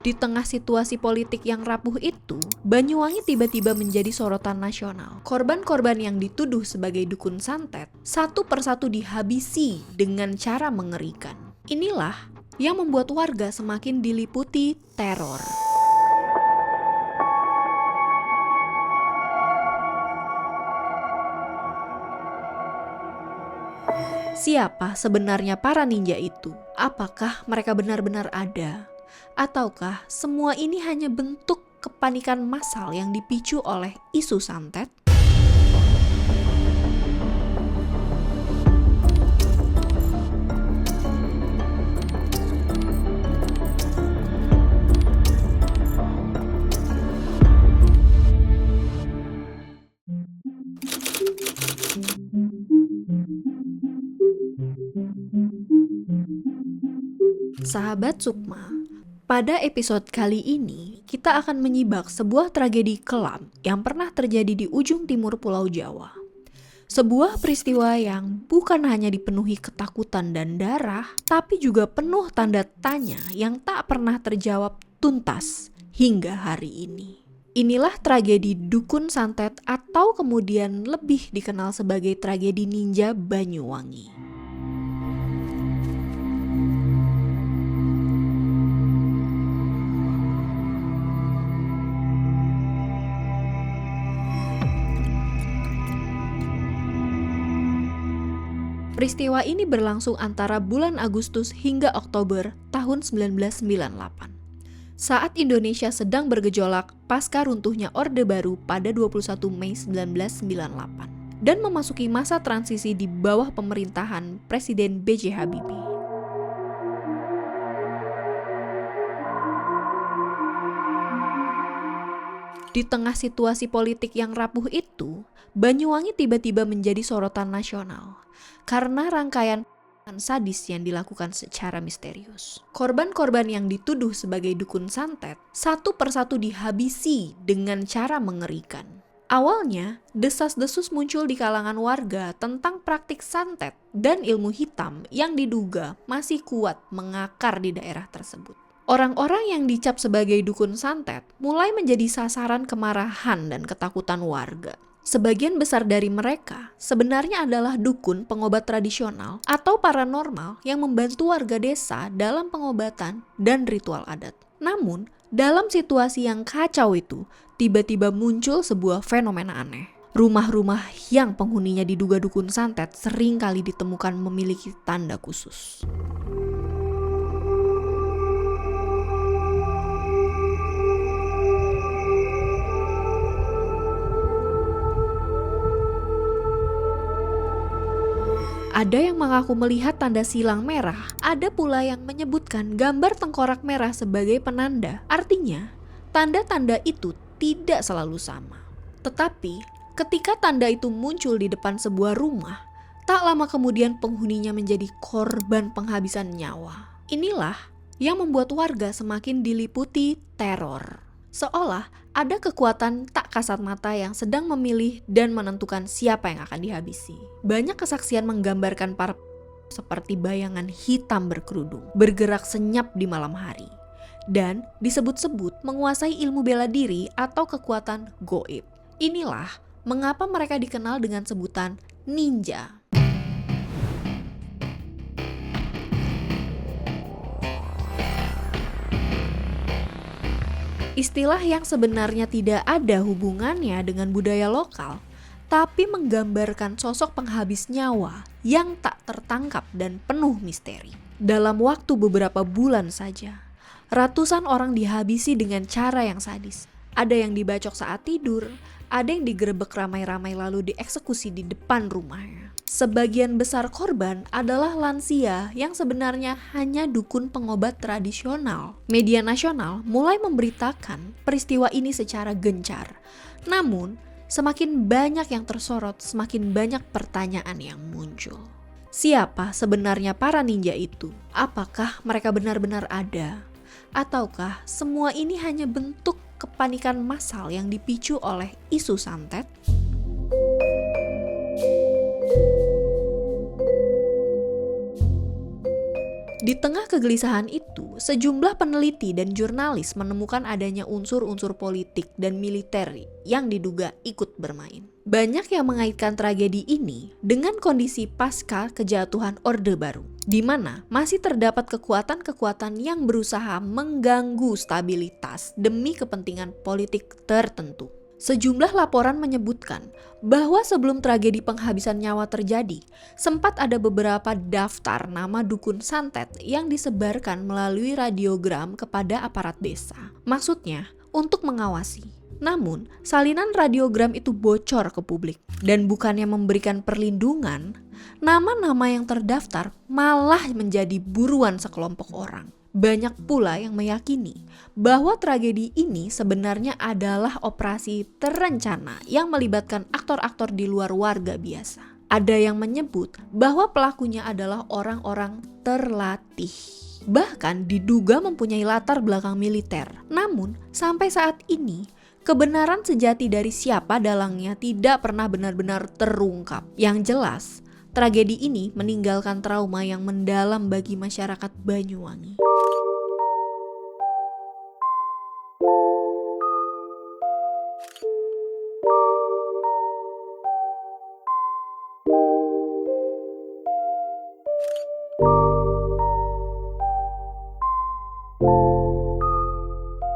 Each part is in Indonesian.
Di tengah situasi politik yang rapuh itu, Banyuwangi tiba-tiba menjadi sorotan nasional. Korban-korban yang dituduh sebagai dukun santet satu persatu dihabisi dengan cara mengerikan. Inilah yang membuat warga semakin diliputi teror. Siapa sebenarnya para ninja itu? Apakah mereka benar-benar ada? Ataukah semua ini hanya bentuk kepanikan massal yang dipicu oleh isu santet? Sahabat Sukma, pada episode kali ini kita akan menyibak sebuah tragedi kelam yang pernah terjadi di ujung timur Pulau Jawa. Sebuah peristiwa yang bukan hanya dipenuhi ketakutan dan darah, tapi juga penuh tanda tanya yang tak pernah terjawab tuntas hingga hari ini. Inilah tragedi dukun santet atau kemudian lebih dikenal sebagai tragedi ninja Banyuwangi. Peristiwa ini berlangsung antara bulan Agustus hingga Oktober tahun 1998. Saat Indonesia sedang bergejolak pasca runtuhnya Orde Baru pada 21 Mei 1998 dan memasuki masa transisi di bawah pemerintahan Presiden B.J. Habibie. Di tengah situasi politik yang rapuh itu, Banyuwangi tiba-tiba menjadi sorotan nasional karena rangkaian sadis yang dilakukan secara misterius. Korban-korban yang dituduh sebagai dukun santet satu persatu dihabisi dengan cara mengerikan. Awalnya, desas-desus muncul di kalangan warga tentang praktik santet dan ilmu hitam yang diduga masih kuat mengakar di daerah tersebut. Orang-orang yang dicap sebagai dukun santet mulai menjadi sasaran kemarahan dan ketakutan warga. Sebagian besar dari mereka sebenarnya adalah dukun pengobat tradisional atau paranormal yang membantu warga desa dalam pengobatan dan ritual adat. Namun, dalam situasi yang kacau itu, tiba-tiba muncul sebuah fenomena aneh. Rumah-rumah yang penghuninya diduga dukun santet sering kali ditemukan memiliki tanda khusus. Ada yang mengaku melihat tanda silang merah, ada pula yang menyebutkan gambar tengkorak merah sebagai penanda. Artinya, tanda-tanda itu tidak selalu sama. Tetapi, ketika tanda itu muncul di depan sebuah rumah, tak lama kemudian penghuninya menjadi korban penghabisan nyawa. Inilah yang membuat warga semakin diliputi teror. Seolah ada kekuatan tak kasat mata yang sedang memilih dan menentukan siapa yang akan dihabisi. Banyak kesaksian menggambarkan para seperti bayangan hitam berkerudung, bergerak senyap di malam hari, dan disebut-sebut menguasai ilmu bela diri atau kekuatan goib. Inilah mengapa mereka dikenal dengan sebutan ninja. Istilah yang sebenarnya tidak ada hubungannya dengan budaya lokal, tapi menggambarkan sosok penghabis nyawa yang tak tertangkap dan penuh misteri. Dalam waktu beberapa bulan saja, ratusan orang dihabisi dengan cara yang sadis. Ada yang dibacok saat tidur, ada yang digerebek ramai-ramai lalu dieksekusi di depan rumahnya. Sebagian besar korban adalah lansia yang sebenarnya hanya dukun pengobat tradisional. Media nasional mulai memberitakan peristiwa ini secara gencar. Namun, semakin banyak yang tersorot, semakin banyak pertanyaan yang muncul. Siapa sebenarnya para ninja itu? Apakah mereka benar-benar ada? Ataukah semua ini hanya bentuk kepanikan massal yang dipicu oleh isu santet? Di tengah kegelisahan itu, sejumlah peneliti dan jurnalis menemukan adanya unsur-unsur politik dan militer yang diduga ikut bermain. Banyak yang mengaitkan tragedi ini dengan kondisi pasca kejatuhan Orde Baru, di mana masih terdapat kekuatan-kekuatan yang berusaha mengganggu stabilitas demi kepentingan politik tertentu. Sejumlah laporan menyebutkan bahwa sebelum tragedi penghabisan nyawa terjadi, sempat ada beberapa daftar nama dukun santet yang disebarkan melalui radiogram kepada aparat desa. Maksudnya, untuk mengawasi. Namun, salinan radiogram itu bocor ke publik. Dan bukannya memberikan perlindungan, nama-nama yang terdaftar malah menjadi buruan sekelompok orang. Banyak pula yang meyakini bahwa tragedi ini sebenarnya adalah operasi terencana yang melibatkan aktor-aktor di luar warga biasa. Ada yang menyebut bahwa pelakunya adalah orang-orang terlatih. Bahkan diduga mempunyai latar belakang militer. Namun, sampai saat ini, kebenaran sejati dari siapa dalangnya tidak pernah benar-benar terungkap. Yang jelas, tragedi ini meninggalkan trauma yang mendalam bagi masyarakat Banyuwangi.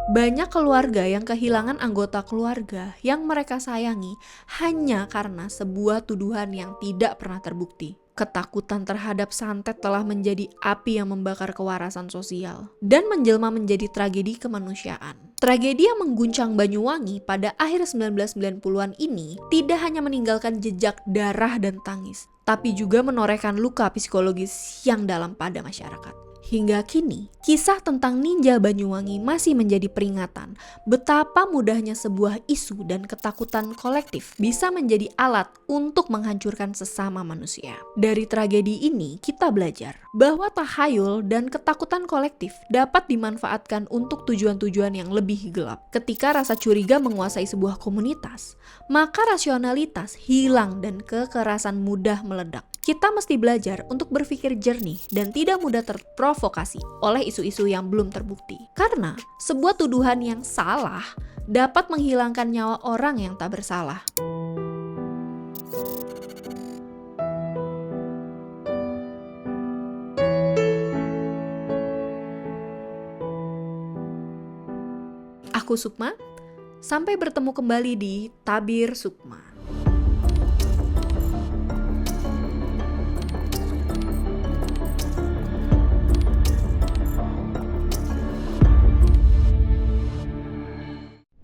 Banyak keluarga yang kehilangan anggota keluarga yang mereka sayangi hanya karena sebuah tuduhan yang tidak pernah terbukti. Ketakutan terhadap santet telah menjadi api yang membakar kewarasan sosial dan menjelma menjadi tragedi kemanusiaan. Tragedi yang mengguncang Banyuwangi pada akhir 1990-an ini tidak hanya meninggalkan jejak darah dan tangis, tapi juga menorehkan luka psikologis yang dalam pada masyarakat. Hingga kini, kisah tentang ninja Banyuwangi masih menjadi peringatan betapa mudahnya sebuah isu dan ketakutan kolektif bisa menjadi alat untuk menghancurkan sesama manusia. Dari tragedi ini, kita belajar bahwa tahayul dan ketakutan kolektif dapat dimanfaatkan untuk tujuan-tujuan yang lebih gelap. Ketika rasa curiga menguasai sebuah komunitas, maka rasionalitas hilang dan kekerasan mudah meledak. Kita mesti belajar untuk berpikir jernih dan tidak mudah terprovokasi oleh isu-isu yang belum terbukti. Karena sebuah tuduhan yang salah dapat menghilangkan nyawa orang yang tak bersalah. Aku Sukma, sampai bertemu kembali di Tabir Sukma.